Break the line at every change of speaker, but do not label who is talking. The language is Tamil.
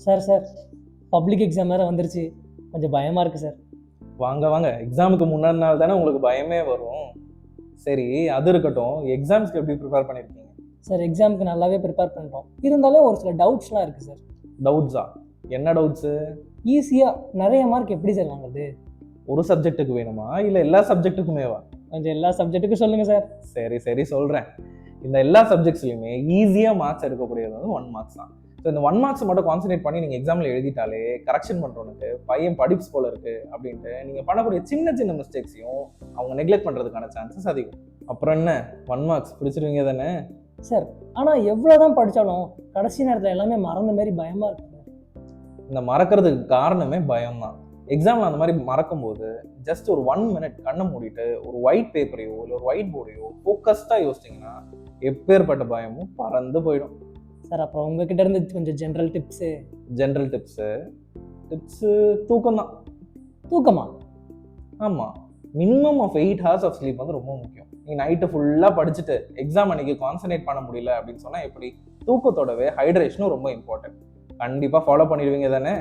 சார் பப்ளிக் எக்ஸாம் வேறு வந்துருச்சு, கொஞ்சம் பயமாக இருக்குது சார்.
வாங்க வாங்க, எக்ஸாமுக்கு முன்னாடி நாள் தானே உங்களுக்கு பயமே வரும். சரி, அது இருக்கட்டும். எக்ஸாம்ஸ்க்கு எப்படி ப்ரிப்பேர் பண்ணியிருக்கீங்க?
சார் எக்ஸாமுக்கு நல்லாவே ப்ரிப்பேர் பண்ணிட்டோம், இருந்தாலும் ஒரு சில டவுட்ஸ்லாம் இருக்குது சார்.
டவுட்ஸா? என்ன டவுட்ஸு?
ஈஸியாக நிறைய மார்க் எப்படி சார் வாங்குறது?
ஒரு சப்ஜெக்ட்டுக்கு வேணுமா இல்லை எல்லா சப்ஜெக்ட்டுக்குமேவா?
கொஞ்சம் எல்லா சப்ஜெக்ட்டுக்கும் சொல்லுங்கள் சார்.
சரி சொல்கிறேன். இந்த எல்லா சப்ஜெக்ட்ஸ்லையுமே ஈஸியாக மார்க்ஸ் எடுக்கக்கூடியது வந்து 1 மார்க்ஸ் தான். ஸோ இந்த 1 மார்க்ஸ் மட்டும் கான்சன்ட்ரேட் பண்ணி நீங்கள் எக்ஸாமில் எழுதிட்டாலே கரெக்ஷன் பண்ணுறவனுக்கு பையன் படிப்ஸ் போல இருக்குது அப்படின்ட்டு நீங்கள் பண்ணக்கூடிய சின்ன சின்ன மிஸ்டேக்ஸையும் அவங்க நெக்லெக்ட் பண்ணுறதுக்கான சான்சஸ் அதிகம். அப்புறம் என்ன, 1 மார்க்ஸ் பிடிச்சிருவீங்க தானே?
சார் ஆனால் எவ்வளோ தான் படித்தாலும் கடைசி நேரத்தில் எல்லாமே மறந்த மாதிரி பயமாக இருக்குது.
இந்த மறக்கிறதுக்கு காரணமே பயம் தான். எக்ஸாமில் அந்த மாதிரி மறக்கும்போது ஜஸ்ட் ஒரு 1 மினிட் கண்ணை மூடிட்டு ஒரு ஒயிட் பேப்பரையோ இல்லை ஒரு ஒயிட் போர்டையோ ஃபோக்கஸ்டாக யோசிச்சிங்கன்னா எப்பேற்பட்ட பயமும் பறந்து போயிடும்.
சார் அப்புறம் உங்ககிட்ட இருந்து கொஞ்சம் ஜென்ரல்
டிப்ஸு தூக்கம் தான்.
தூக்கமா?
ஆமாம், minimum of 8 hours of sleep வந்து ரொம்ப முக்கியம். நீ நைட்டு ஃபுல்லாக படிச்சுட்டு எக்ஸாம் அன்னைக்கு கான்சன்ட்ரேட் பண்ண முடியல அப்படின்னு சொன்னால் எப்படி? தூக்கத்தோடவே ஹைட்ரேஷனும் ரொம்ப இம்பார்ட்டன்ட். கண்டிப்பாக ஃபாலோ பண்ணிடுவீங்க தானே?